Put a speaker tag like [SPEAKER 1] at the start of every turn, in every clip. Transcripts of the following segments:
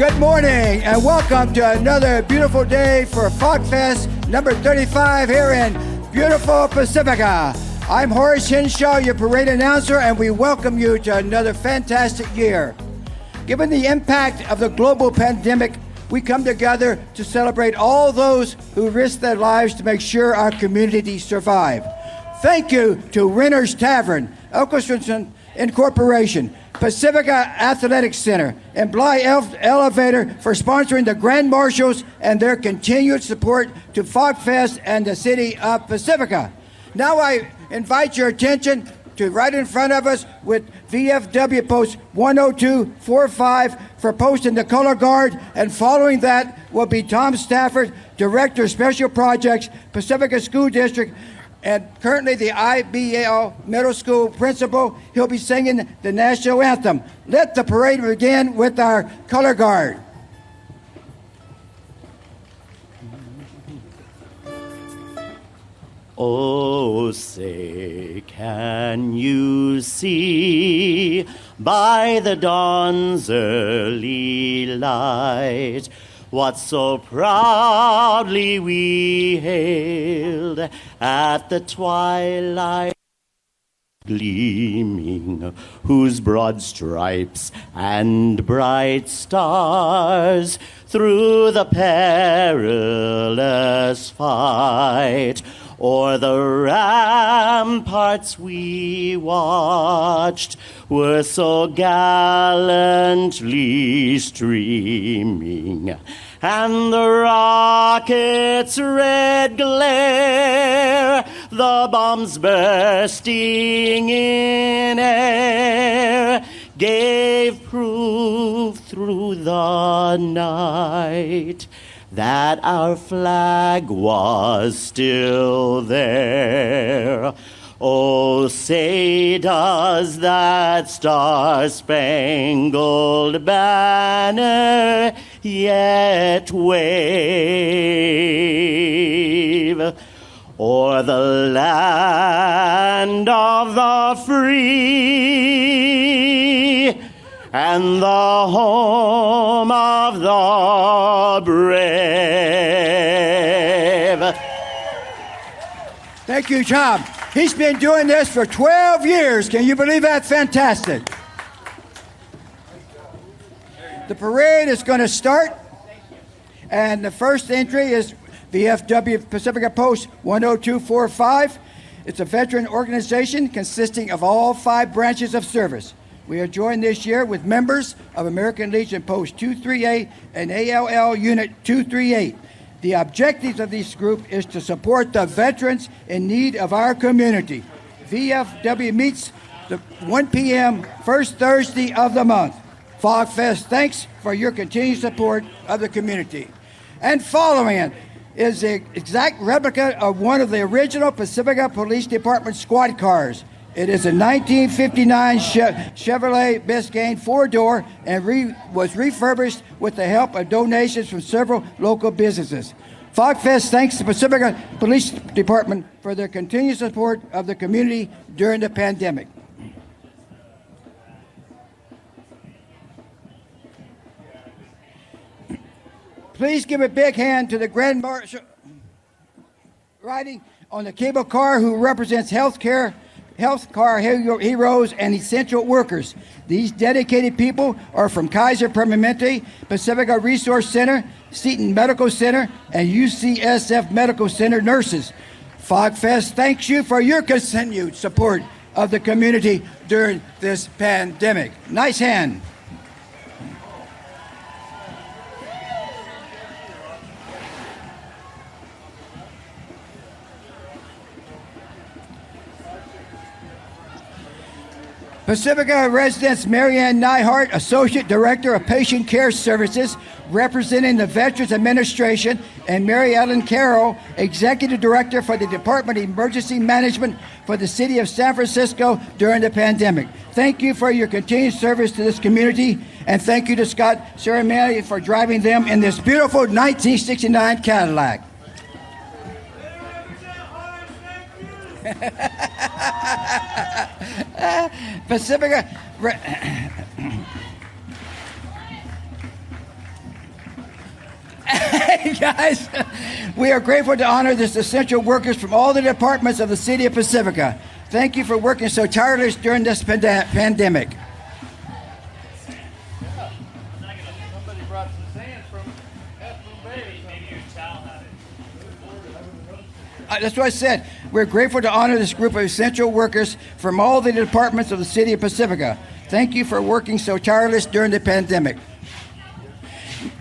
[SPEAKER 1] Good morning and welcome to another beautiful day for FogFest number 35 here in beautiful Pacifica. I'm Horace Henshaw, your parade announcer, and we welcome you to another fantastic year. Given the impact of the global pandemic, we come together to celebrate all those who risk their lives to make sure our communities survive. Thank you to Renner's Tavern, El Christensen Incorporation, Pacifica Athletic Center, and Bly Elevator for sponsoring the Grand Marshals and their continued support to FogFest and the city of Pacifica. Now I invite your attention to right in front of us with VFW Post 10245 for posting the color guard, and following that will be Tom Stafford, Director of Special Projects, Pacifica School District, and currently the IBL Middle School principal. He'll be singing the national anthem. Let the parade begin with our color guard.
[SPEAKER 2] Oh, say, can you see by the dawn's early light what so proudly we hailed at the twilight gleaming, whose broad stripes and bright stars through the perilous fight o'er the ramparts we watched were so gallantly streaming, and the rocket's red glare, the bombs bursting in air, gave proof through the night that our flag was still there. Oh, say, does that star-spangled banner yet wave o'er the land of the free and the home of the brave?
[SPEAKER 1] Thank you, Tom. He's been doing this for 12 years. Can you believe that? Fantastic. The parade is going to start, and the first entry is VFW Pacifica Post 10245. It's a veteran organization consisting of all 5 branches of service. We are joined this year with members of American Legion Post 238 and ALL Unit 238. The objectives of this group is to support the veterans in need of our community. VFW meets the 1 p.m. first Thursday of the month. FogFest, thanks for your continued support of the community. And following it is the exact replica of one of the original Pacifica Police Department squad cars. It is a 1959 Chevrolet Biscayne 4-door and was refurbished with the help of donations from several local businesses. FogFest thanks the Pacifica Police Department for their continued support of the community during the pandemic. Please give a big hand to the Grand Marshal riding on the cable car who represents health car heroes and essential workers. These dedicated people are from Kaiser Permanente, Pacifica Resource Center, Seton Medical Center, and UCSF Medical Center nurses. FogFest thanks you for your continued support of the community during this pandemic. Nice hand. Pacifica residents Marianne Neihart, Associate Director of Patient Care Services, representing the Veterans Administration, and Mary Ellen Carroll, Executive Director for the Department of Emergency Management for the City of San Francisco during the pandemic. Thank you for your continued service to this community, and thank you to Scott Cerimani for driving them in this beautiful 1969 Cadillac. Pacifica Guys, we are grateful to honor this essential workers from all the departments of the city of Pacifica. Thank you for working so tirelessly during this pandemic.
[SPEAKER 3] Somebody brought some sand from Bay. Maybe your towel had it.
[SPEAKER 1] That's what I said. We're grateful to honor this group of essential workers from all the departments of the city of Pacifica. Thank you for working so tirelessly during the pandemic.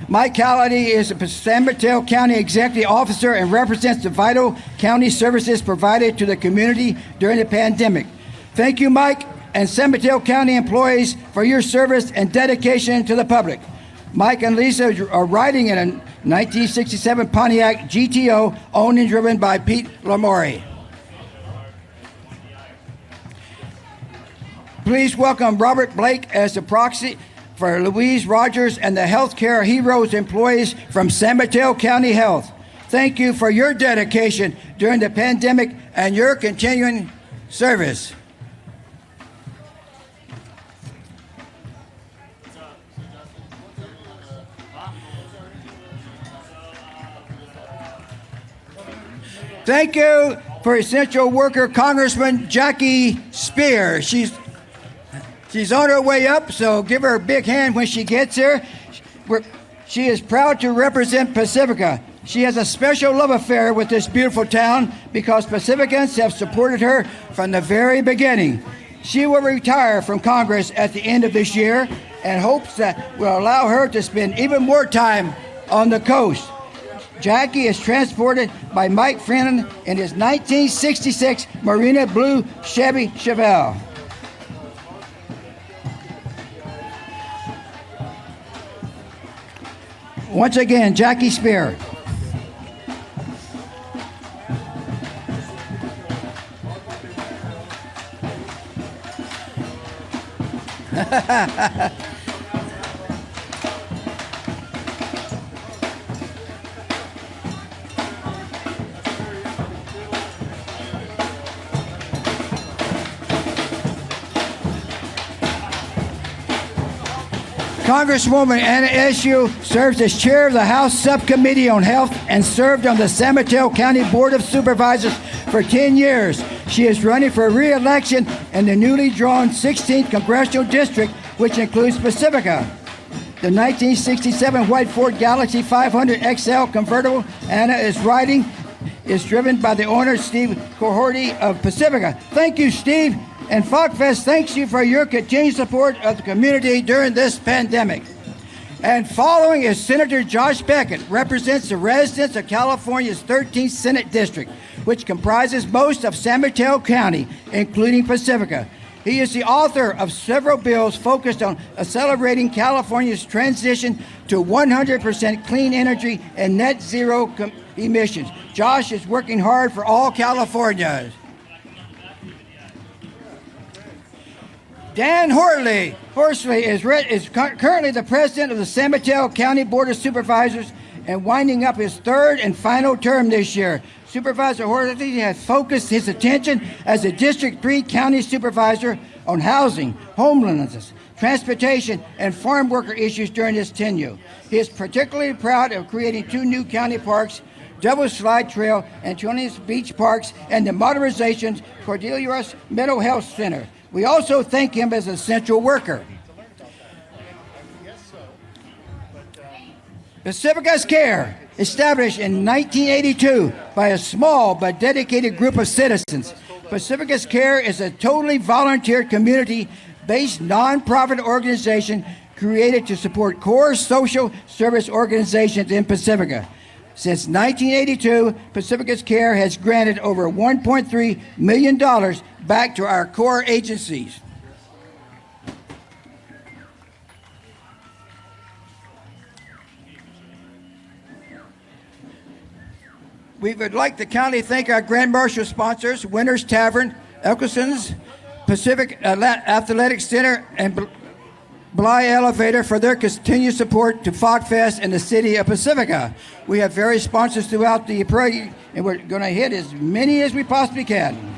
[SPEAKER 1] Mike Halliday is a San Mateo County Executive Officer and represents the vital county services provided to the community during the pandemic. Thank you, Mike, and San Mateo County employees for your service and dedication to the public. Mike and Lisa are riding in a 1967 Pontiac GTO owned and driven by Pete Lamori. Please welcome Robert Blake as the proxy for Louise Rogers and the Healthcare Heroes employees from San Mateo County Health. Thank you for your dedication during the pandemic and your continuing service. Thank you for essential worker Congressman Jackie Spear. She's on her way up, so give her a big hand when she gets here. She is proud to represent Pacifica. She has a special love affair with this beautiful town because Pacificans have supported her from the very beginning. She will retire from Congress at the end of this year and hopes that will allow her to spend even more time on the coast. Jackie is transported by Mike Freeman in his 1966 Marina Blue Chevy Chevelle. Once again, Jackie Spear. Congresswoman Anna Eshue serves as chair of the House Subcommittee on Health and served on the San Mateo County Board of Supervisors for 10 years. She is running for re-election in the newly drawn 16th Congressional District, which includes Pacifica. The 1967 white Ford Galaxy 500 XL convertible Anna is riding is driven by the owner, Steve Cohorty of Pacifica. Thank you, Steve. And FogFest thanks you for your continued support of the community during this pandemic. And following is Senator Josh Beckett, represents the residents of California's 13th Senate District, which comprises most of San Mateo County, including Pacifica. He is the author of several bills focused on accelerating California's transition to 100% clean energy and net zero emissions. Josh is working hard for all Californians. Dan Horsley is currently the president of the San Mateo County Board of Supervisors and winding up his third and final term this year. Supervisor Horsley has focused his attention as a District 3 county supervisor on housing, homelessness, transportation, and farm worker issues during his tenure. He is particularly proud of creating 2 new county parks, Double Slide Trail, Antonius Beach Parks, and the modernization Cordilleras Mental Health Center. We also thank him as an essential worker. Pacifica's Care, established in 1982 by a small but dedicated group of citizens. Pacifica's Care is a totally volunteer community-based nonprofit organization created to support core social service organizations in Pacifica. Since 1982, Pacifica's Care has granted over $1.3 million back to our core agencies. We would like the county to thank our Grand Marshal sponsors, Winners Tavern, Elkerson's, Pacific Athletic Center, and Bly Elevator for their continued support to FogFest and the city of Pacifica. We have various sponsors throughout the parade, and we're going to hit as many as we possibly can.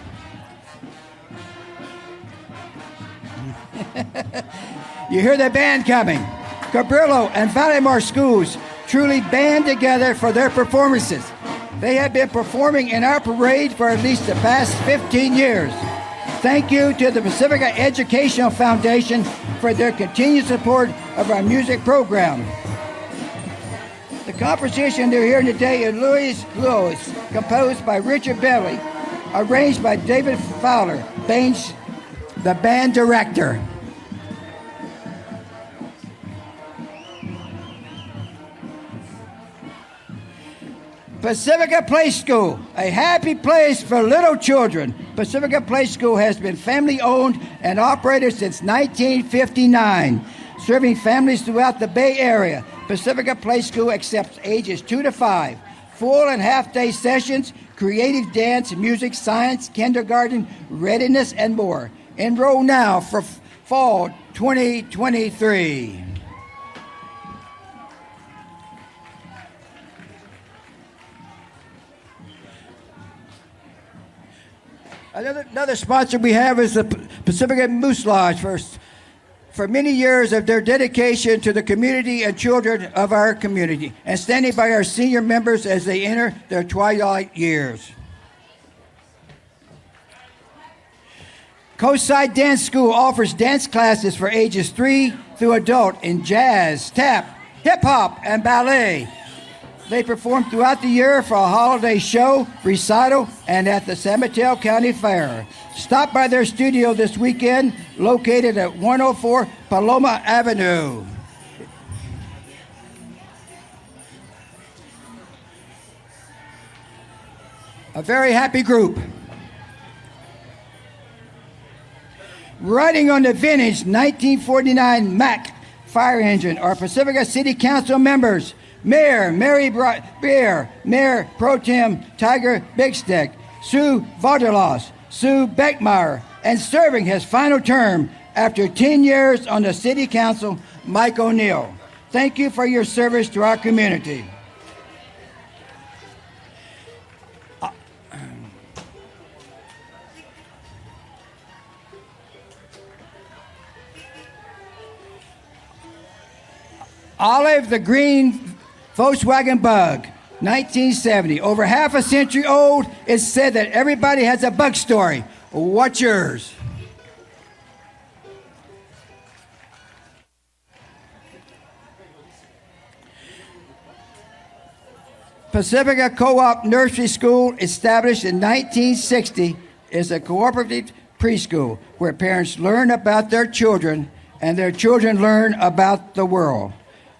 [SPEAKER 1] You hear the band coming. Cabrillo and Vallemar Schools truly band together for their performances. They have been performing in our parade for at least the past 15 years. Thank you to the Pacifica Educational Foundation for their continued support of our music program. The composition they're hearing today is Louis, composed by Richard Belly, arranged by David Fowler, the band director. Pacifica Play School, a happy place for little children. Pacifica Play School has been family-owned and operated since 1959, serving families throughout the Bay Area. Pacifica Play School accepts ages 2 to 5, full and half-day sessions, creative dance, music, science, kindergarten, readiness, and more. Enroll now for fall 2023. Another sponsor we have is the Pacifica Moose Lodge for many years of their dedication to the community and children of our community, and standing by our senior members as they enter their twilight years. Coastside Dance School offers dance classes for ages 3 through adult in jazz, tap, hip-hop, and ballet. They perform throughout the year for a holiday show, recital, and at the San Mateo County Fair. Stop by their studio this weekend, located at 104 Paloma Avenue. A very happy group. Riding on the vintage 1949 Mack fire engine are Pacifica City Council members, Mayor Mary Beer, Mayor Pro Tem Tiger Bigstick, Sue Vardalos, Sue Beckmeyer, and serving his final term after 10 years on the City Council, Mike O'Neill. Thank you for your service to our community. Olive the Green Volkswagen Bug, 1970. Over half a century old, it's said that everybody has a bug story. What's yours? Pacifica Co-op Nursery School, established in 1960, is a cooperative preschool where parents learn about their children and their children learn about the world.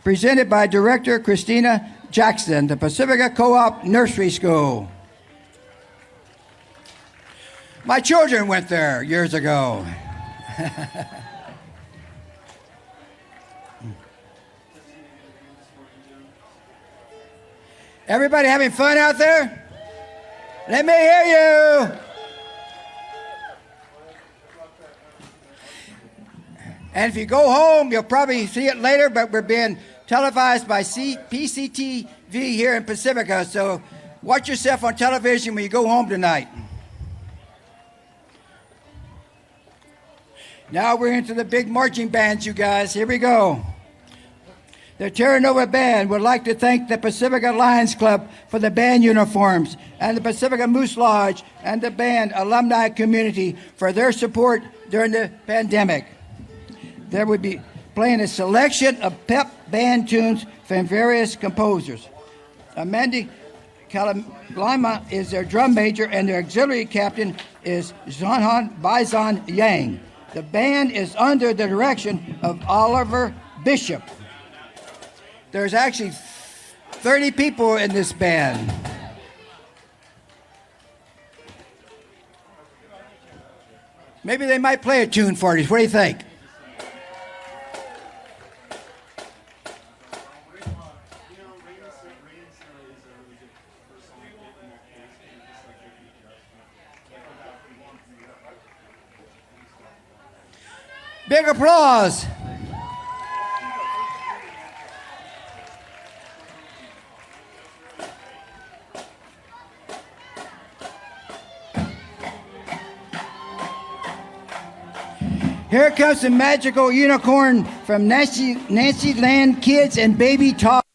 [SPEAKER 1] Presented by Director Christina Jackson, the Pacifica Co-op Nursery School. My children went there years ago. Everybody having fun out there? Let me hear you. And if you go home, you'll probably see it later, but we're being televised by PCTV here in Pacifica, so watch yourself on television when you go home tonight. Now we're into the big marching bands, you guys. Here we go. The Terra Nova Band would like to thank the Pacifica Lions Club for the band uniforms, and the Pacifica Moose Lodge and the band alumni community for their support during the pandemic. There would be playing a selection of pep band tunes from various composers. Amanda Kalalima is their drum major, and their auxiliary captain is Zhanhan Baizan Yang. The band is under the direction of Oliver Bishop. There's actually 30 people in this band. Maybe they might play a tune for you. What do you think? Big applause. Here comes the magical unicorn from Nancy Land Kids and Baby Talk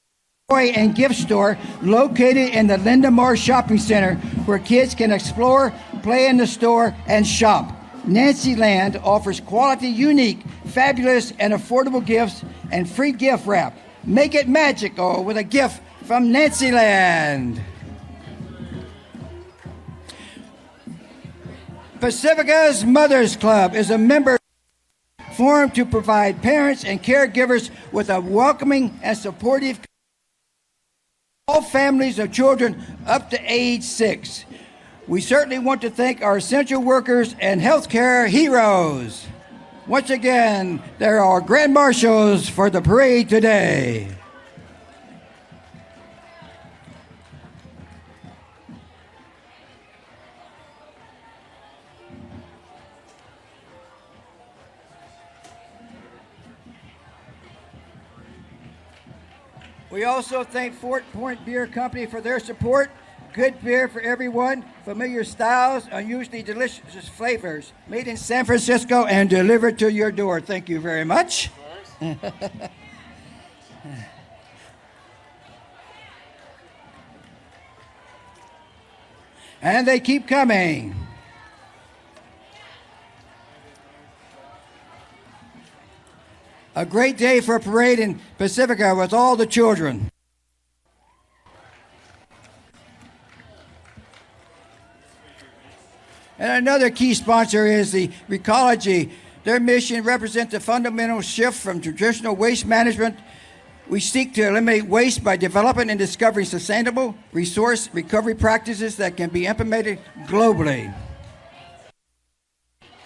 [SPEAKER 1] toy and gift store located in the Linda Moore Shopping Center where kids can explore, play in the store, and shop. Nancy Land offers quality, unique, fabulous, and affordable gifts and free gift wrap. Make it magical with a gift from Nancy Land. Pacifica's Mothers Club is a member formed to provide parents and caregivers with a welcoming and supportive all families of children up to age 6. We certainly want to thank our essential workers and healthcare heroes. Once again, there are grand marshals for the parade today. We also thank Fort Point Beer Company for their support. Good beer for everyone, familiar styles, unusually delicious flavors, made in San Francisco and delivered to your door. Thank you very much. And they keep coming. A great day for a parade in Pacifica with all the children. And another key sponsor is the Recology. Their mission represents a fundamental shift from traditional waste management. We seek to eliminate waste by developing and discovering sustainable resource recovery practices that can be implemented globally.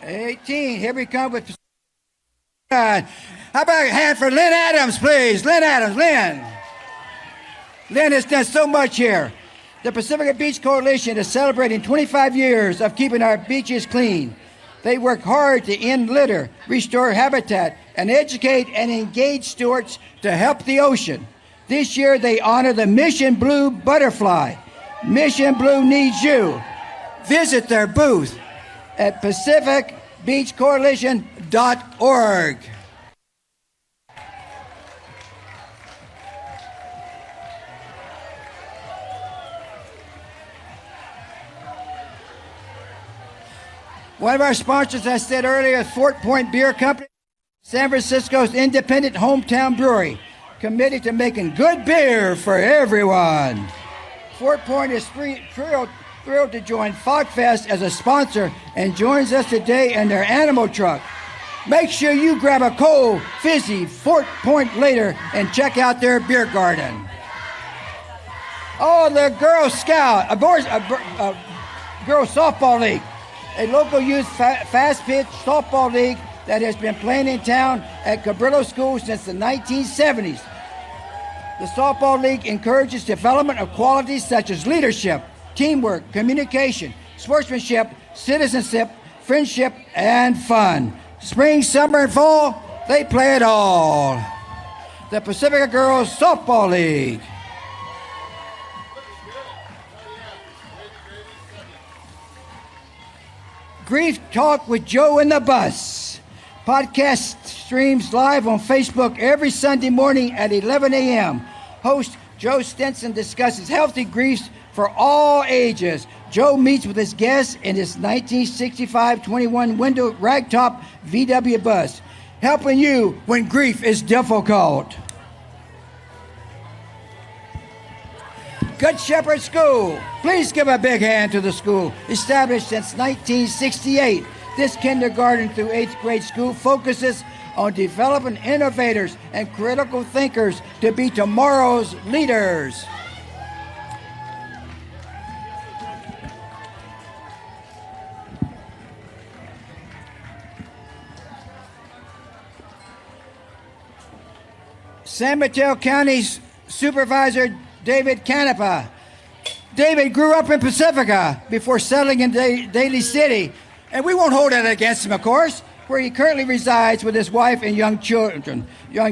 [SPEAKER 1] 18, here we come with... How about a hand for Lynn Adams, please? Lynn Adams, Lynn. Lynn has done so much here. The Pacifica Beach Coalition is celebrating 25 years of keeping our beaches clean. They work hard to end litter, restore habitat, and educate and engage stewards to help the ocean. This year, they honor the Mission Blue butterfly. Mission Blue needs you. Visit their booth at pacificbeachcoalition.org. One of our sponsors, I said earlier, is Fort Point Beer Company, San Francisco's independent hometown brewery, committed to making good beer for everyone. Fort Point is thrilled to join FogFest as a sponsor and joins us today in their animal truck. Make sure you grab a cold, fizzy Fort Point later and check out their beer garden. Oh, the Girl Scout, a girl softball league. A local youth fast-pitch softball league that has been playing in town at Cabrillo School since the 1970s. The softball league encourages development of qualities such as leadership, teamwork, communication, sportsmanship, citizenship, friendship, and fun. Spring, summer, and fall, they play it all. The Pacifica Girls Softball League. Grief Talk with Joe and the Bus. Podcast streams live on Facebook every Sunday morning at 11 a.m. Host Joe Stinson discusses healthy griefs for all ages. Joe meets with his guests in his 1965 21-window ragtop VW bus, helping you when grief is difficult. Good Shepherd School. Please give a big hand to the school. Established since 1968, this kindergarten through 8th grade school focuses on developing innovators and critical thinkers to be tomorrow's leaders. San Mateo County's Supervisor David Canepa. David grew up in Pacifica before settling in Daly City, and we won't hold that against him, of course, where he currently resides with his wife and young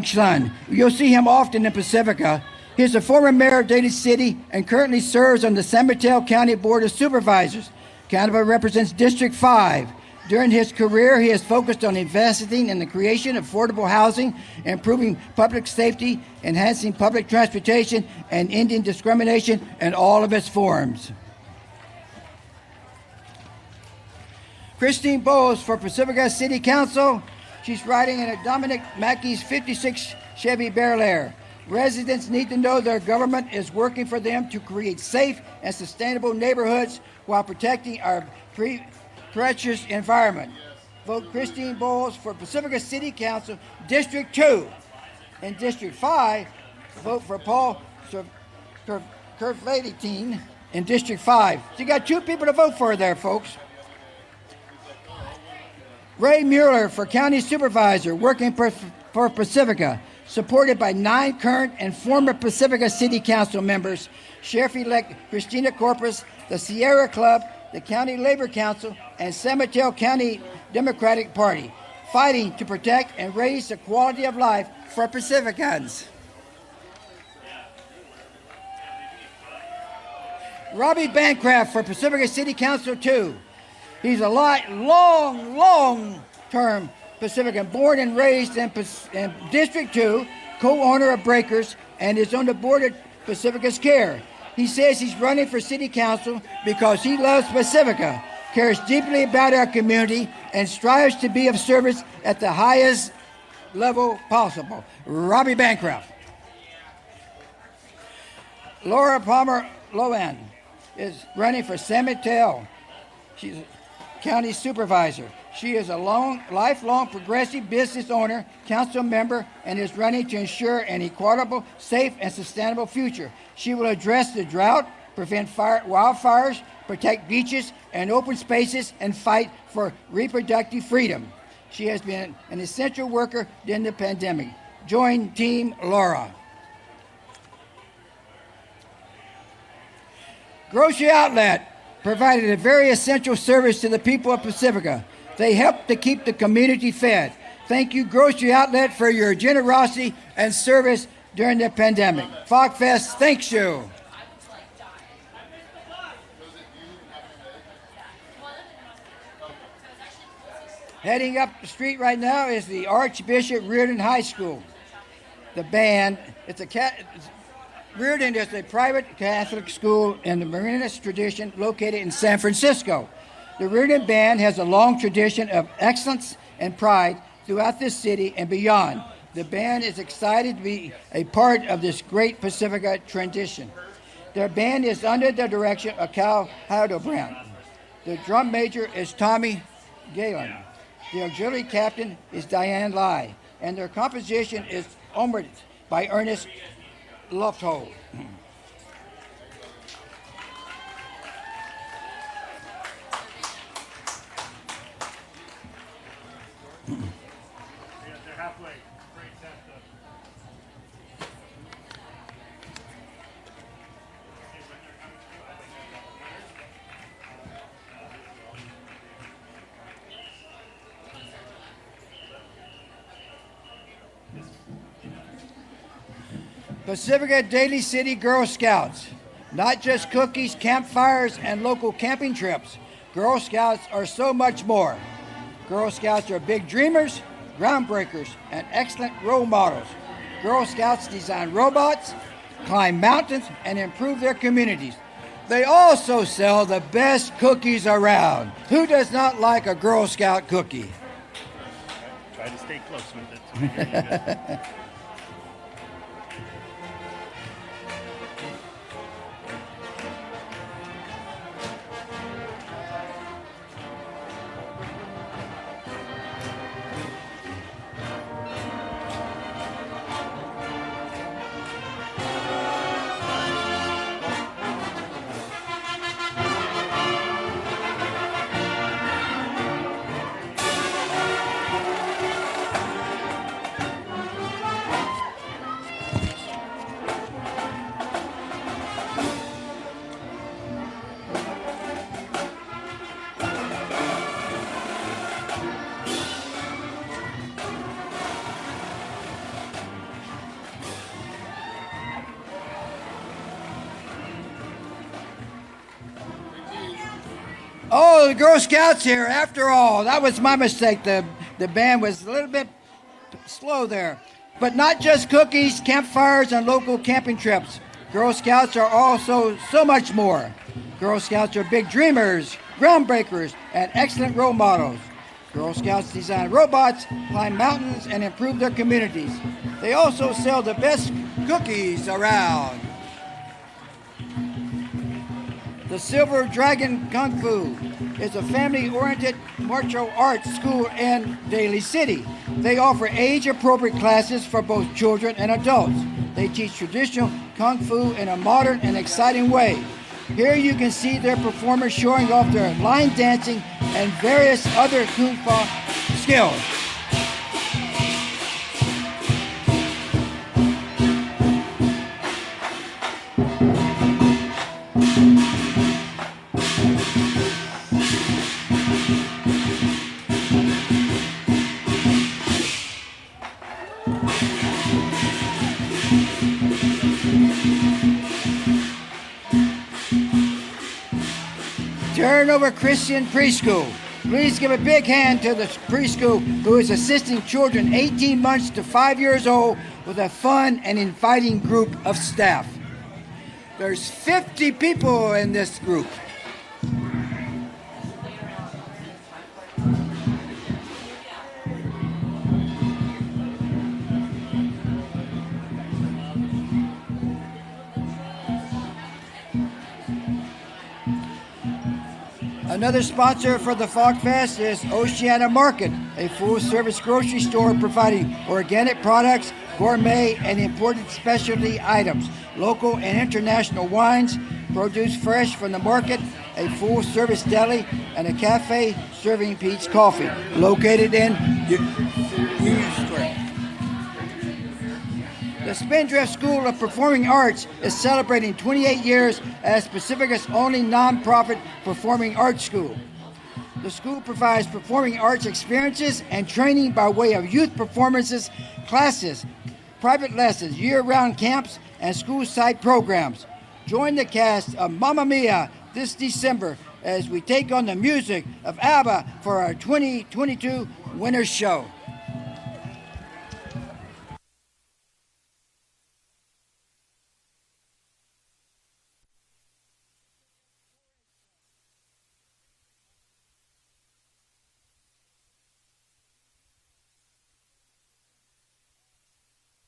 [SPEAKER 1] son. You'll see him often in Pacifica. He's a former mayor of Daly City and currently serves on the San Mateo County Board of Supervisors. Canepa represents District 5. During his career, he has focused on investing in the creation of affordable housing, improving public safety, enhancing public transportation, and ending discrimination in all of its forms. Christine Bowles for Pacifica City Council. She's riding in a Dominic Mackey's 56 Chevy Bear Air. Residents need to know their government is working for them to create safe and sustainable neighborhoods while protecting our precious environment. Vote Christine Bowles for Pacifica City Council, District 2. In District 5, vote for Paul Kerfladine in District 5. So you got 2 people to vote for there, folks. Ray Mueller for County Supervisor, working for Pacifica, supported by 9 current and former Pacifica City Council members, Sheriff-elect Christina Corpus, the Sierra Club, the County Labor Council, and San Mateo County Democratic Party, fighting to protect and raise the quality of life for Pacificans. Robbie Bancroft for Pacifica City Council 2. He's a long-term Pacifican, born and raised in District 2, co-owner of Breakers, and is on the board of Pacifica's Care. He says he's running for city council because he loves Pacifica, cares deeply about our community, and strives to be of service at the highest level possible. Robbie Bancroft. Laura Palmer Loan is running for San Mateo. She's a county supervisor. She is a lifelong progressive business owner, council member, and is running to ensure an equitable, safe, and sustainable future. She will address the drought, prevent wildfires, protect beaches and open spaces, and fight for reproductive freedom. She has been an essential worker during the pandemic. Join Team Laura. Grocery Outlet provided a very essential service to the people of Pacifica. They helped to keep the community fed. Thank you, Grocery Outlet, for your generosity and service during the pandemic. FogFest thanks you. Heading up the street right now is the Archbishop Reardon High School. The band, Reardon is a private Catholic school in the Marinist tradition located in San Francisco. The Reardon Band has a long tradition of excellence and pride throughout this city and beyond. The band is excited to be a part of this great Pacifica tradition. Their band is under the direction of Cal Heidelbrand. The drum major is Tommy Galen. The auxiliary captain is Diane Lai. And their composition is Omered by Ernest Lofto.
[SPEAKER 3] They're halfway. Great test.
[SPEAKER 1] Pacifica Daly City Girl Scouts. Not just cookies, campfires, and local camping trips. Girl Scouts are so much more. Girl Scouts are big dreamers, groundbreakers, and excellent role models. Girl Scouts design robots, climb mountains, and improve their communities. They also sell the best cookies around. Who does not like a Girl Scout cookie?
[SPEAKER 3] Try to stay close with it.
[SPEAKER 1] Oh, the Girl Scouts here. After all, that was my mistake. The band was a little bit slow there. But not just cookies, campfires, and local camping trips. Girl Scouts are also so much more. Girl Scouts are big dreamers, groundbreakers, and excellent role models. Girl Scouts design robots, climb mountains, and improve their communities. They also sell the best cookies around. The Silver Dragon Kung Fu is a family-oriented martial arts school in Daly City. They offer age-appropriate classes for both children and adults. They teach traditional Kung Fu in a modern and exciting way. Here you can see their performers showing off their line dancing and various other Kung Fu skills. Turnover Christian Preschool. Please give a big hand to the preschool who is assisting children 18 months to 5 years old with a fun and inviting group of staff. There's 50 people in this group. Another sponsor for the Fog Fest is Oceana Market, a full-service grocery store providing organic products, gourmet and imported specialty items, local and international wines, produce fresh from the market, a full-service deli, and a cafe serving Pete's Coffee, located in Union Square. The Spindrift School of Performing Arts is celebrating 28 years as Pacifica's only nonprofit performing arts school. The school provides performing arts experiences and training by way of youth performances, classes, private lessons, year-round camps, and school site programs. Join the cast of Mamma Mia this December as we take on the music of ABBA for our 2022 Winter Show.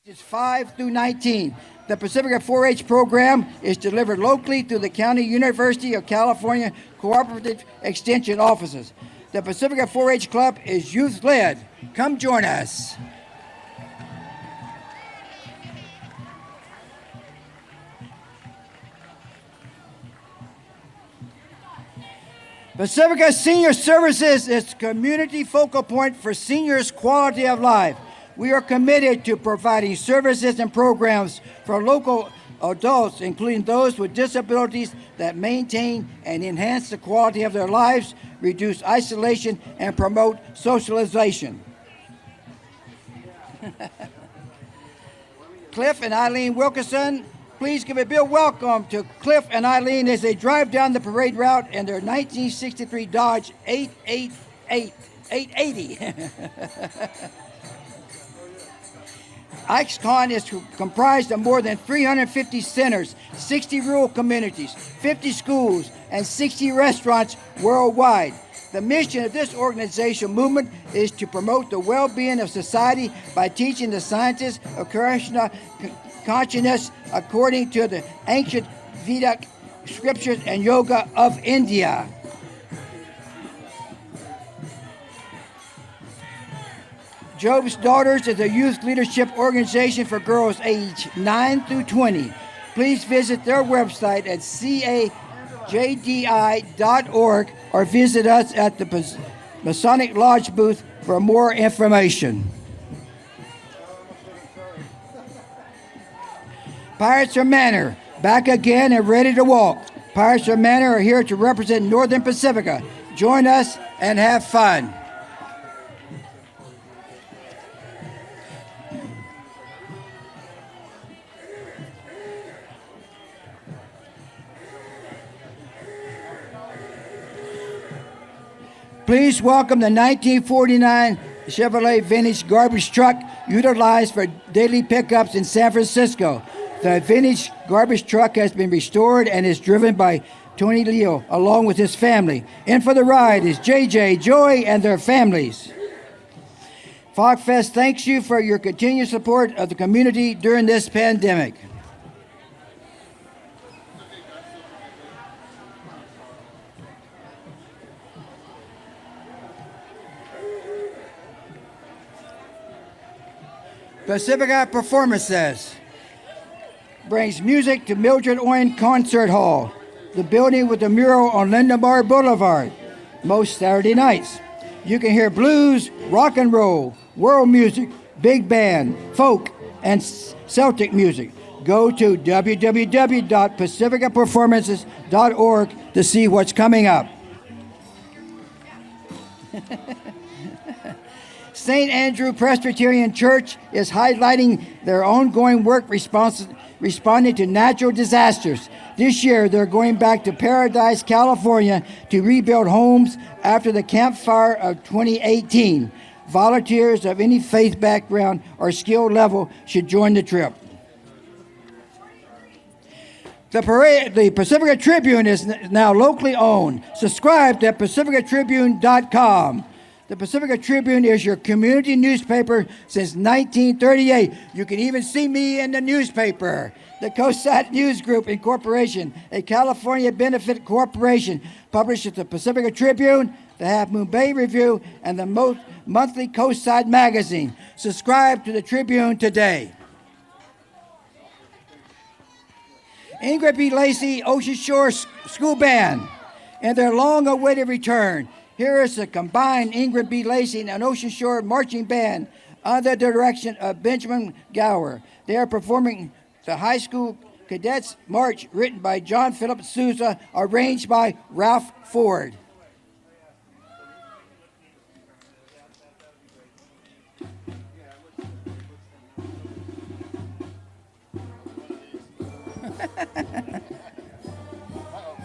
[SPEAKER 1] Ages 5 through 19. The Pacifica 4-H program is delivered locally through the County University of California Cooperative Extension offices. The Pacifica 4-H Club is youth-led. Come join us. Pacifica Senior Services is community focal point for seniors' quality of life. We are committed to providing services and programs for local adults, including those with disabilities, that maintain and enhance the quality of their lives, reduce isolation, and promote socialization. Cliff and Eileen Wilkinson, please give a big welcome to Cliff and Eileen as they drive down the parade route in their 1963 Dodge 880. IXCON is comprised of more than 350 centers, 60 rural communities, 50 schools, and 60 restaurants worldwide. The mission of this organization movement is to promote the well-being of society by teaching the sciences of Krishna consciousness according to the ancient Vedic scriptures and yoga of India. Job's Daughters is a youth leadership organization for girls aged 9 through 20. Please visit their website at cajdI.org or visit us at the Masonic Lodge booth for more information. Pirates from Manor, back again and ready to walk. Pirates from Manor are here to represent Northern Pacifica. Join us and have fun. Please welcome the 1949 Chevrolet vintage garbage truck utilized for daily pickups in San Francisco. The vintage garbage truck has been restored and is driven by Tony Leo along with his family. In for the ride is JJ, Joy, and their families. FogFest thanks you for your continued support of the community during this pandemic. Pacifica Performances brings music to Mildred Owen Concert Hall, the building with the mural on Lindemar Boulevard, most Saturday nights. You can hear blues, rock and roll, world music, big band, folk, and Celtic music. Go to www.pacificaperformances.org to see what's coming up. St. Andrew Presbyterian Church is highlighting their ongoing work responding to natural disasters. This year, they're going back to Paradise, California to rebuild homes after the Camp Fire of 2018. Volunteers of any faith background or skill level should join the trip. The Pacifica Tribune is now locally owned. Subscribe to pacificatribune.com. The Pacifica Tribune is your community newspaper since 1938. You can even see me in the newspaper. The Coastside News Group Incorporation, a California benefit corporation, publishes the Pacifica Tribune, the Half Moon Bay Review, and the monthly Coastside Magazine. Subscribe to the Tribune today. Ingrid B. Lacey Ocean Shore School Band and their long-awaited return. Here is the combined Ingrid B. Lacey and Ocean Shore Marching Band under the direction of Benjamin Gower. They are performing the High School Cadets March, written by John Philip Sousa, arranged by Ralph Ford.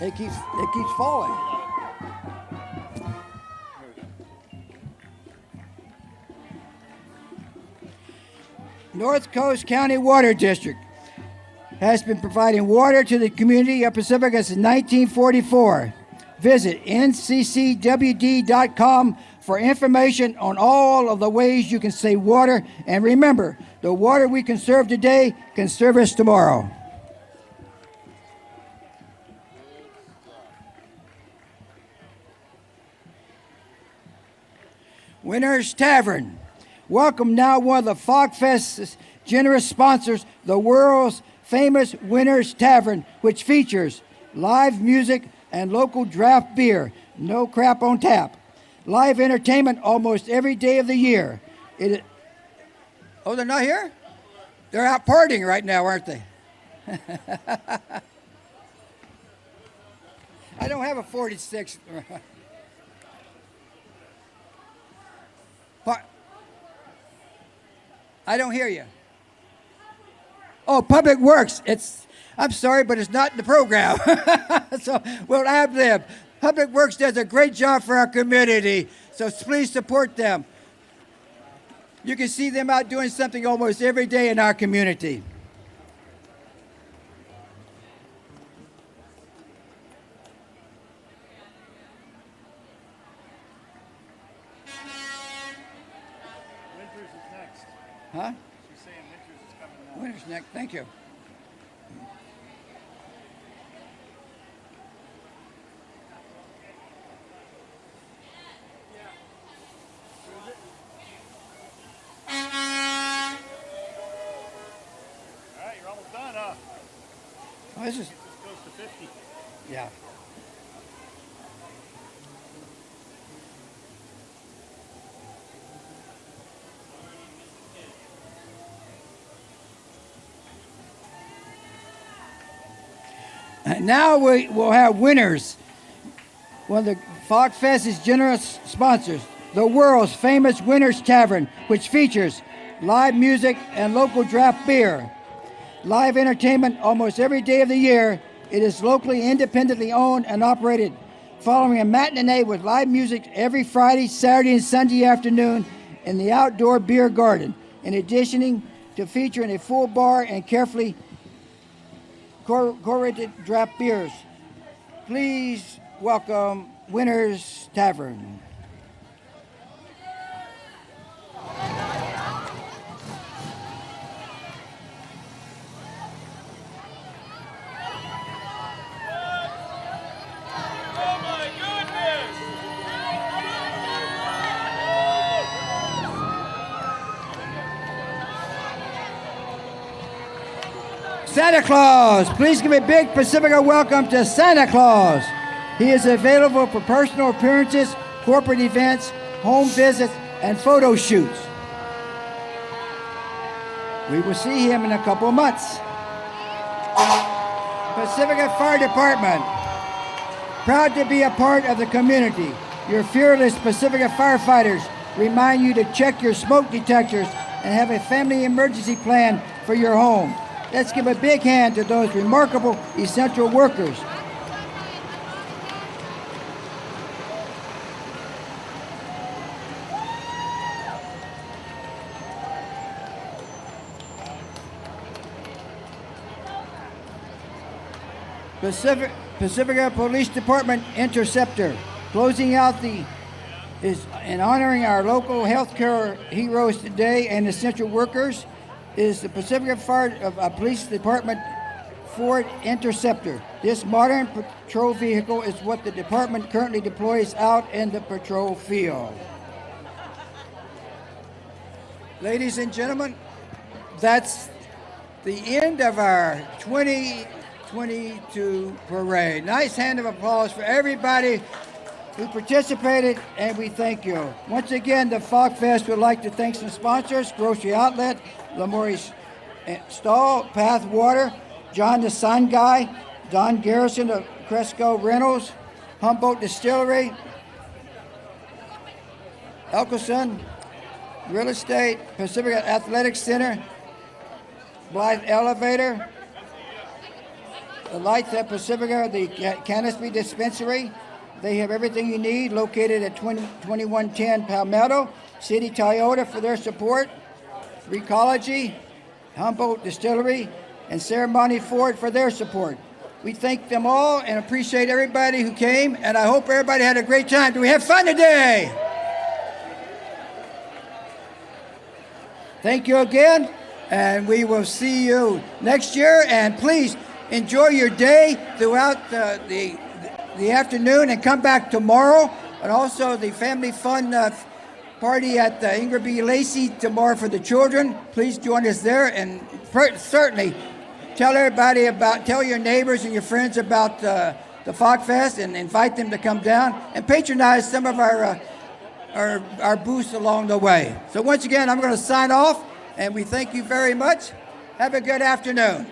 [SPEAKER 1] It keeps falling. North Coast County Water District has been providing water to the community of Pacifica since 1944. Visit nccwd.com for information on all of the ways you can save water. And remember, the water we conserve today can serve us tomorrow. Winner's Tavern. Welcome now one of the FogFest's generous sponsors, the world's famous Winner's Tavern, which features live music and local draft beer, no crap on tap. Live entertainment almost every day of the year. Oh, they're not here? They're out partying right now, aren't they? I don't have a 46. I don't hear you. Oh, Public Works. I'm sorry, but it's not in the program. So we'll ad lib. Public Works does a great job for our community, so please support them. You can see them out doing something almost every day in our community.
[SPEAKER 3] Winters is next.
[SPEAKER 1] Huh?
[SPEAKER 3] She's saying Winters is coming now.
[SPEAKER 1] Winter's next. Thank you.
[SPEAKER 3] All right, you're almost done, huh?
[SPEAKER 1] Oh, this is,
[SPEAKER 3] This goes to 50.
[SPEAKER 1] yeah. Now we will have winners. One of the FogFest's generous sponsors, the world's famous Winner's Tavern, which features live music and local draft beer. Live entertainment almost every day of the year. It is locally, independently owned and operated. following a matinee with live music every Friday, Saturday, and Sunday afternoon in the outdoor beer garden, in addition to featuring a full bar and carefully curated draft beers. Please welcome Winter's Tavern. Santa Claus. Please give a big Pacifica welcome to Santa Claus. He is available for personal appearances, corporate events, home visits, and photo shoots. We will see him in a couple of months. Pacifica Fire Department. Proud to be a part of the community. Your fearless Pacifica firefighters remind you to check your smoke detectors and have a family emergency plan for your home. Let's give a big hand to those remarkable essential workers. Pacifica Police Department Interceptor, closing out and honoring our local healthcare heroes today and essential workers, is the Pacifica Police Department Ford Interceptor. This modern patrol vehicle is what the department currently deploys out in the patrol field. Ladies and gentlemen, that's the end of our 2022 parade. Nice hand of applause for everybody who participated, and we thank you. Once again, the Fog Fest would like to thank some sponsors: Grocery Outlet, Lamori's Stall, Path Water, John the Sun Guy, Don Garrison of Cresco Rentals, Humboldt Distillery, Elkerson Real Estate, Pacific Athletic Center, Blythe Elevator, the Lights at Pacifica, the Canopy Dispensary. They have everything you need, located at 2110 Palmetto. City Toyota for their support. Recology, Humboldt Distillery, and Ceremony Ford for their support. We thank them all and appreciate everybody who came, and I hope everybody had a great time. Do we have fun today? Thank you again, and we will see you next year. And please enjoy your day throughout the afternoon, and come back tomorrow. And also the family fun party at Ingram B. Lacey tomorrow for the children. Please join us there, and certainly tell your neighbors and your friends about the Fog Fest, and invite them to come down and patronize some of our booths along the way. So once again, I'm going to sign off, and we thank you very much. Have a good afternoon.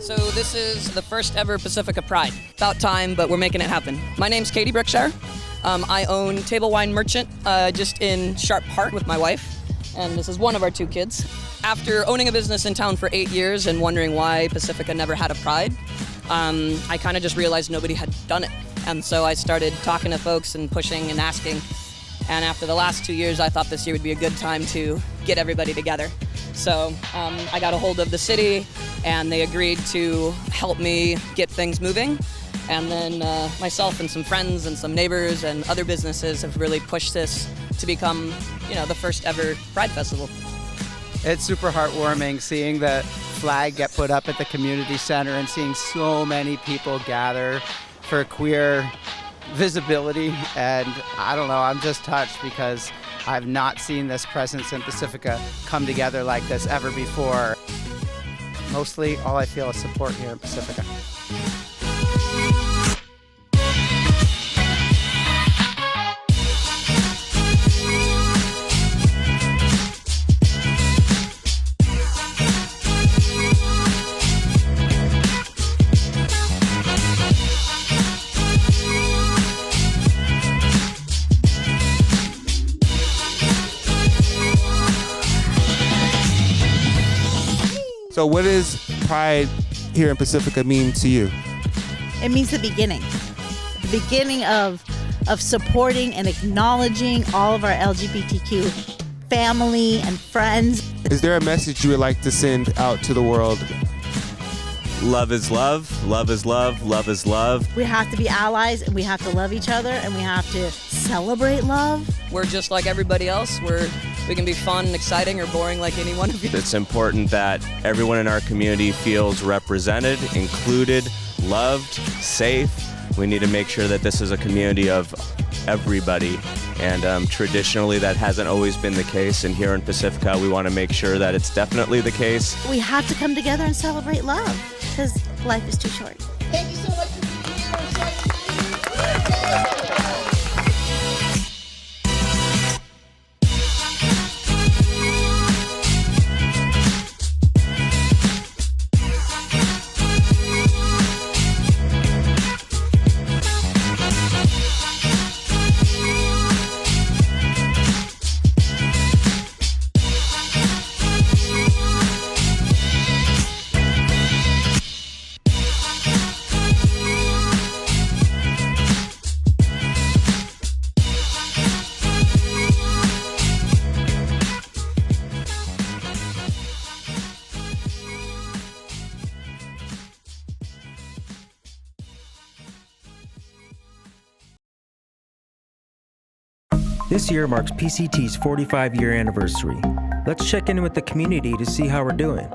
[SPEAKER 4] So this is the first ever Pacifica Pride. About time, but we're making it happen. My name's Katie Brickshire. I own Table Wine Merchant just in Sharp Heart with my wife, and this is one of our 2 kids. After owning a business in town for 8 years and wondering why Pacifica never had a Pride, I kind of just realized nobody had done it. And so I started talking to folks and pushing and asking. And after the last 2 years, I thought this year would be a good time to get everybody together. So I got a hold of the city, and they agreed to help me get things moving. And then myself and some friends and some neighbors and other businesses have really pushed this to become, the first ever Pride Festival.
[SPEAKER 5] It's super heartwarming seeing the flag get put up at the community center and seeing so many people gather for queer visibility. And I don't know, I'm just touched because I've not seen this presence in Pacifica come together like this ever before. Mostly all I feel is support here in Pacifica.
[SPEAKER 6] So what does Pride here in Pacifica mean to you?
[SPEAKER 7] It means the beginning of supporting and acknowledging all of our LGBTQ family and friends.
[SPEAKER 6] Is there a message you would like to send out to the world?
[SPEAKER 8] Love is love, love is love, love is love.
[SPEAKER 7] We have to be allies, and we have to love each other, and we have to celebrate love.
[SPEAKER 4] We're just like everybody else. We can be fun, exciting, or boring like any one of you.
[SPEAKER 8] It's important that everyone in our community feels represented, included, loved, safe. We need to make sure that this is a community of everybody. And traditionally, that hasn't always been the case. And here in Pacifica, we want to make sure that it's definitely the case.
[SPEAKER 7] We have to come together and celebrate love, because life is too short.
[SPEAKER 9] Thank you so much for being here.
[SPEAKER 10] This year marks PCT's 45-year anniversary. Let's check in with the community to see how we're doing.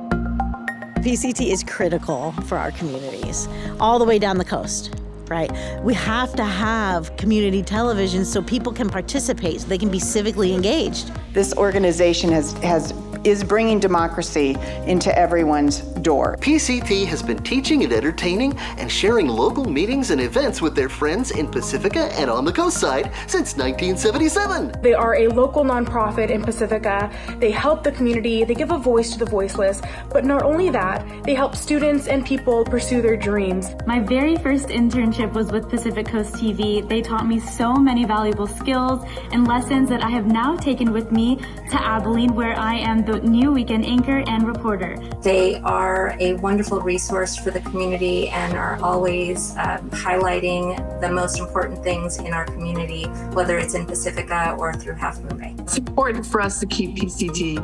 [SPEAKER 7] PCT is critical for our communities, all the way down the coast, right? We have to have community television so people can participate, so they can be civically engaged.
[SPEAKER 11] This organization is bringing democracy into everyone's door.
[SPEAKER 12] PCT has been teaching and entertaining and sharing local meetings and events with their friends in Pacifica and on the coast side since 1977.
[SPEAKER 13] They are a local nonprofit in Pacifica. They help the community, they give a voice to the voiceless, but not only that, they help students and people pursue their dreams.
[SPEAKER 14] My very first internship was with Pacific Coast TV. They taught me so many valuable skills and lessons that I have now taken with me to Abilene, where I am the new weekend anchor and reporter.
[SPEAKER 15] They are a wonderful resource for the community and are always highlighting the most important things in our community, whether it's in Pacifica or through Half Moon Bay.
[SPEAKER 16] It's important for us to keep PCT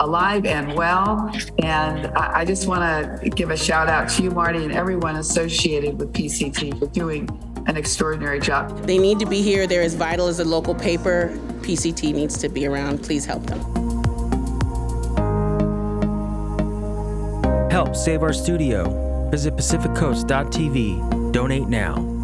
[SPEAKER 16] alive and well, and I just want to give a shout out to you, Marty, and everyone associated with PCT for doing an extraordinary job.
[SPEAKER 17] They need to be here. They're as vital as a local paper. PCT needs to be around. Please help them.
[SPEAKER 10] Help save our studio. Visit pacificcoast.tv. Donate now.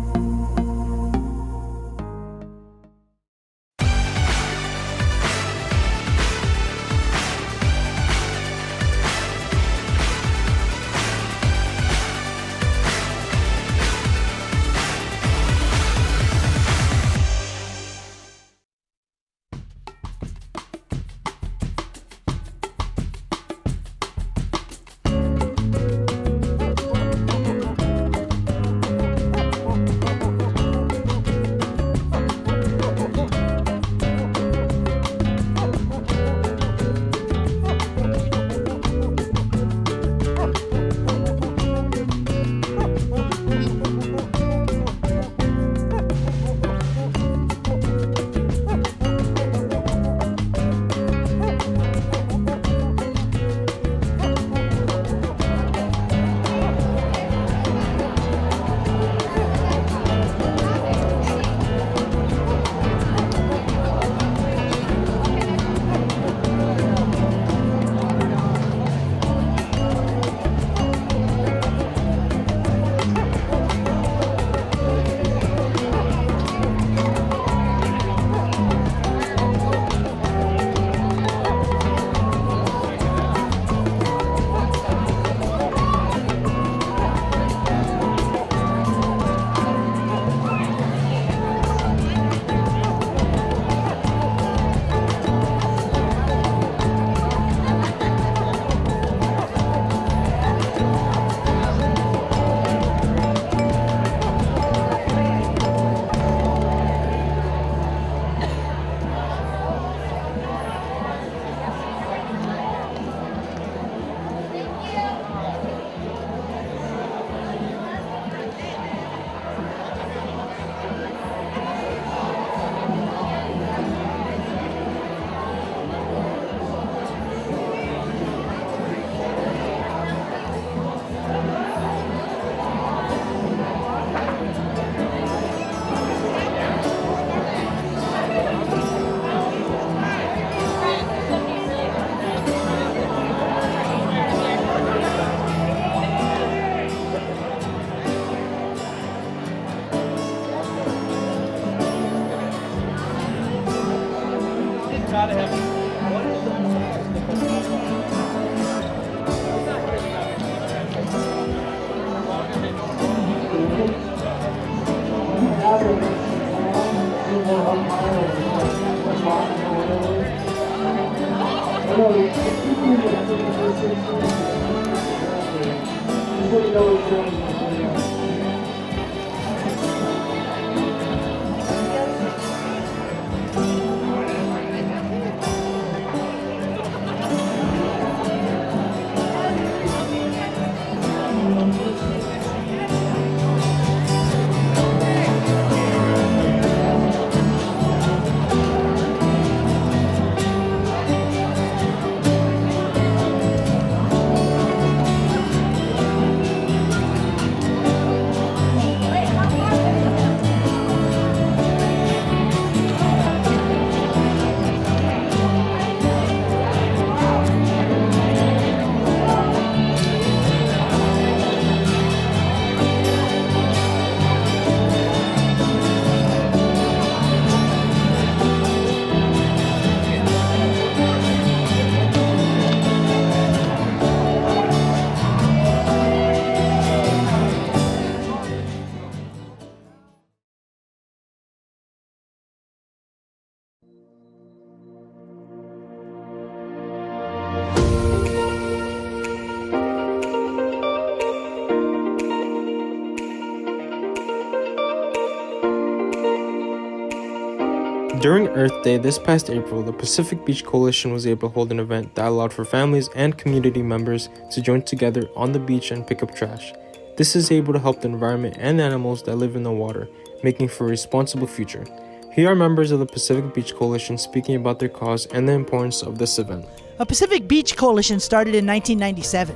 [SPEAKER 18] During Earth Day this past April, the Pacific Beach Coalition was able to hold an event that allowed for families and community members to join together on the beach and pick up trash. This is able to help the environment and animals that live in the water, making for a responsible future. Here are members of the Pacific Beach Coalition speaking about their cause and the importance of this event.
[SPEAKER 19] A Pacific Beach Coalition started in 1997.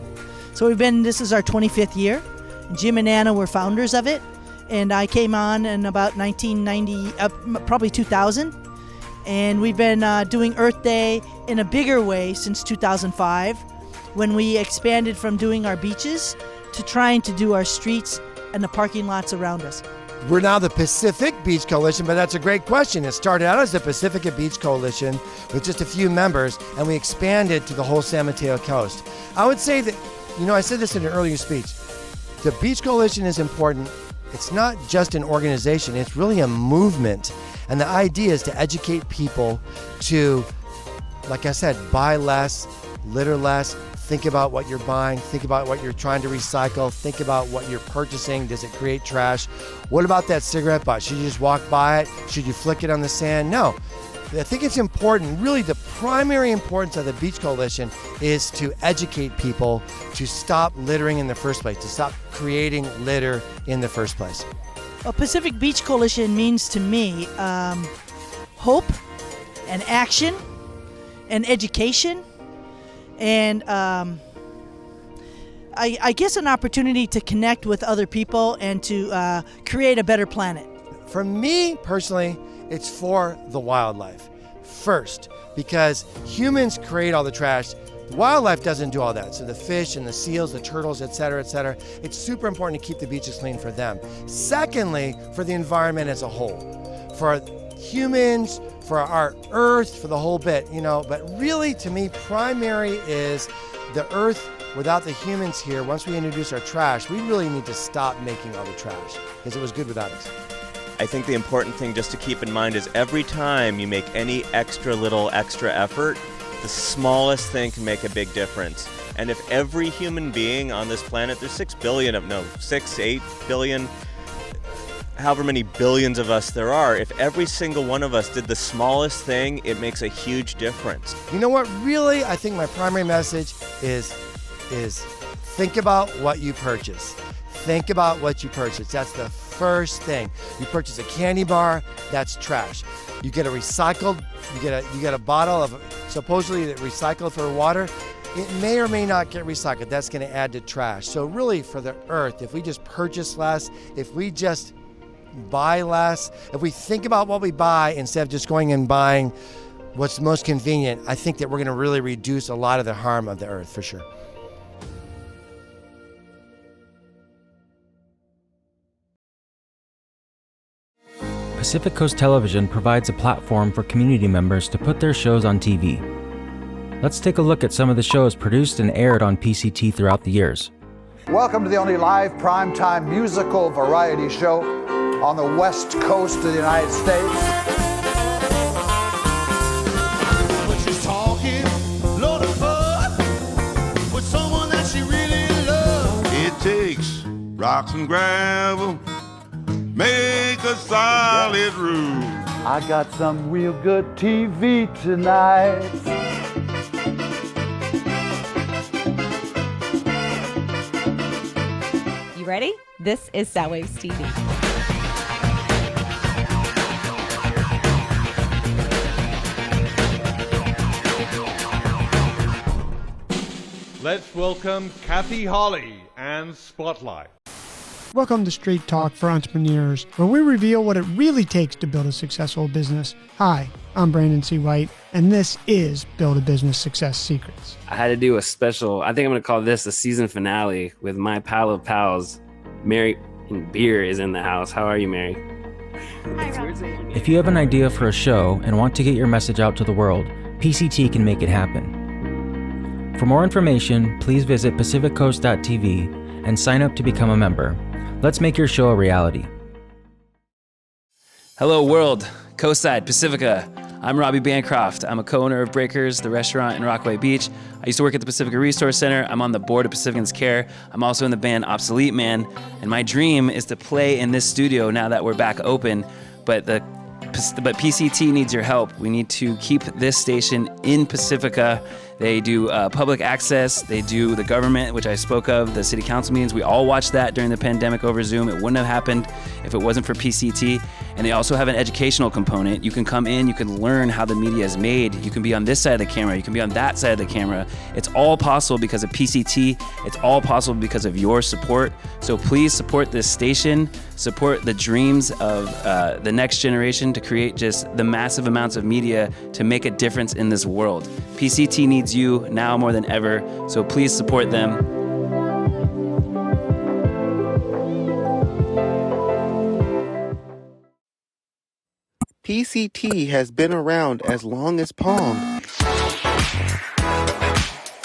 [SPEAKER 19] So this is our 25th year. Jim and Anna were founders of it. And I came on in about 1990, probably 2000. And we've been doing Earth Day in a bigger way since 2005, when we expanded from doing our beaches to trying to do our streets and the parking lots around us.
[SPEAKER 1] We're now the Pacific Beach Coalition, but that's a great question. It started out as the Pacifica Beach Coalition with just a few members, and we expanded to the whole San Mateo coast. I would say that, I said this in an earlier speech, the Beach Coalition is important. It's not just an organization, it's really a movement. And the idea is to educate people to, like I said, buy less, litter less, think about what you're buying, think about what you're trying to recycle, think about what you're purchasing. Does it create trash? What about that cigarette butt? Should you just walk by it? Should you flick it on the sand? No. I think it's important, really the primary importance of the Beach Coalition is to educate people to stop littering in the first place, to stop creating litter in the first place.
[SPEAKER 19] A Pacific Beach Coalition means to me hope and action and education and I guess an opportunity to connect with other people and to create a better planet.
[SPEAKER 1] For me personally, it's for the wildlife first, because humans create all the trash. Wildlife doesn't do all that. So the fish and the seals, the turtles, et cetera, it's super important to keep the beaches clean for them. Secondly, for the environment as a whole, for humans, for our earth, for the whole bit, but really to me, primary is the earth. Without the humans here, once we introduce our trash, we really need to stop making all the trash because it was good without us.
[SPEAKER 8] I think the important thing just to keep in mind is every time you make any extra effort, the smallest thing can make a big difference. And if every human being on this planet, there's 8 billion, however many billions of us there are, if every single one of us did the smallest thing, it makes a huge difference.
[SPEAKER 1] You know what, really, I think my primary message is think about what you purchase. Think about what you purchase. That's the first thing. You purchase a candy bar, that's trash. You get a recycled, you get a bottle of supposedly recycled for water. It may or may not get recycled. That's going to add to trash. So really for the earth, if we just purchase less, if we just buy less, if we think about what we buy instead of just going and buying what's most convenient, I think that we're going to really reduce a lot of the harm of the earth for sure.
[SPEAKER 10] Pacific Coast Television provides a platform for community members to put their shows on TV. Let's take a look at some of the shows produced and aired on PCT throughout the years.
[SPEAKER 20] Welcome to the only live primetime musical variety show on the West Coast of the United States.
[SPEAKER 21] But she's talking, Lord above, with someone that she really loves. It takes rocks and gravel make a solid roof.
[SPEAKER 20] I got some real good TV tonight.
[SPEAKER 2] You ready? This is Soundwaves TV.
[SPEAKER 3] Let's welcome Kathy Holly and Spotlight.
[SPEAKER 22] Welcome to Straight Talk for Entrepreneurs, where we reveal what it really takes to build a successful business. Hi, I'm Brandon C. White, and this is Build a Business Success Secrets.
[SPEAKER 23] I had to do a special, I think I'm going to call this a season finale with my pal of pals. Mary and Beer is in the house. How are you, Mary?
[SPEAKER 10] If you have an idea for a show and want to get your message out to the world, PCT can make it happen. For more information, please visit pacificcoast.tv and sign up to become a member. Let's make your show a reality.
[SPEAKER 23] Hello, world. Coastside, Pacifica. I'm Robbie Bancroft. I'm a co-owner of Breakers, the restaurant in Rockaway Beach. I used to work at the Pacifica Resource Center. I'm on the board of Pacificans Care. I'm also in the band Obsolete Man. And my dream is to play in this studio now that we're back open. But PCT needs your help. We need to keep this station in Pacifica. They do public access. They do the government, which I spoke of, the city council meetings. We all watched that during the pandemic over Zoom. It wouldn't have happened if it wasn't for PCT. And they also have an educational component. You can come in, you can learn how the media is made. You can be on this side of the camera. You can be on that side of the camera. It's all possible because of PCT. It's all possible because of your support. So please support this station. Support the dreams of the next generation to create just the massive amounts of media to make a difference in this world. PCT needs you now more than ever, so please support them.
[SPEAKER 24] PCT has been around as long as Pong.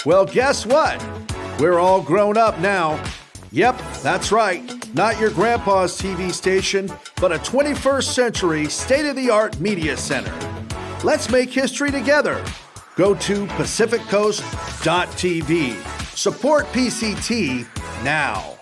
[SPEAKER 20] Well, guess what? We're all grown up now. Yep, that's right. Not your grandpa's TV station, but a 21st century state-of-the-art media center. Let's make history together. Go to pacificcoast.tv. Support PCT now.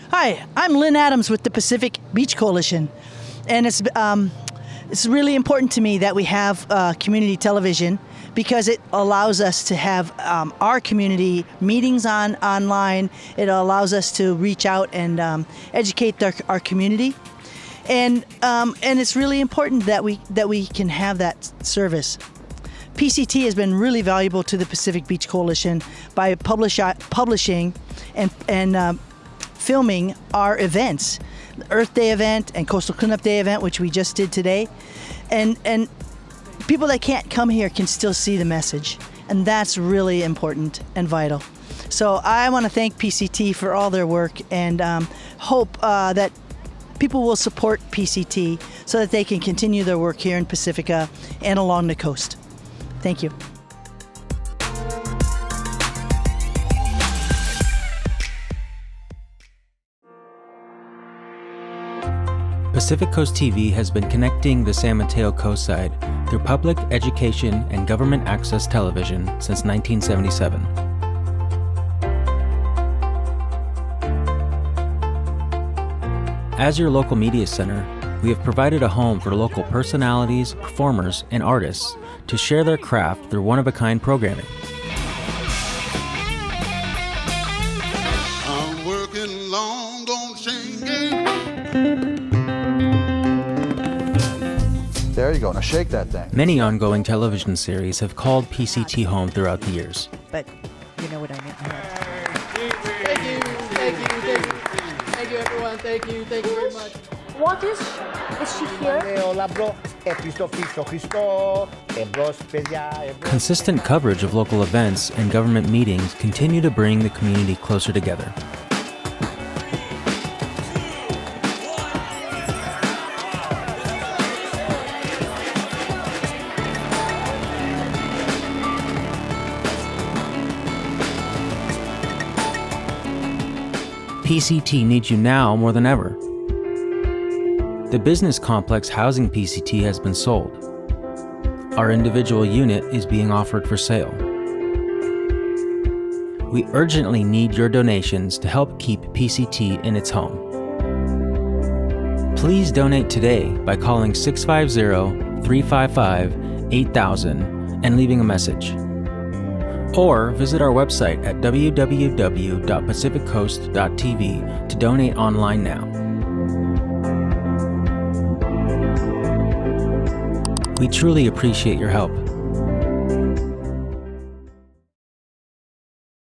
[SPEAKER 19] Hi, I'm Lynn Adams with the Pacific Beach Coalition, and it's really important to me that we have community television because it allows us to have our community meetings online. It allows us to reach out and educate our community, and it's really important that we can have that service. PCT has been really valuable to the Pacific Beach Coalition by publishing and filming our events, the Earth Day event and Coastal Cleanup Day event, which we just did today. And people that can't come here can still see the message. And that's really important and vital. So I want to thank PCT for all their work and hope that people will support PCT so that they can continue their work here in Pacifica and along the coast. Thank you.
[SPEAKER 10] Pacific Coast TV has been connecting the San Mateo coastside through public, education, and government access television since 1977. As your local media center, we have provided a home for local personalities, performers, and artists to share their craft through one-of-a-kind programming.
[SPEAKER 21] I'm working long on singing.
[SPEAKER 20] There you go. Now shake that thing.
[SPEAKER 10] Many ongoing television series have called PCT home throughout the years.
[SPEAKER 25] But you know what I meant.
[SPEAKER 9] Thank you, everyone. Thank you very much.
[SPEAKER 25] What is she here?
[SPEAKER 10] Consistent coverage of local events and government meetings continue to bring the community closer together. PCT needs you now more than ever. The business complex housing PCT has been sold. Our individual unit is being offered for sale. We urgently need your donations to help keep PCT in its home. Please donate today by calling 650-355-8000 and leaving a message. Or visit our website at www.pacificcoast.tv to donate online now. We truly appreciate your help.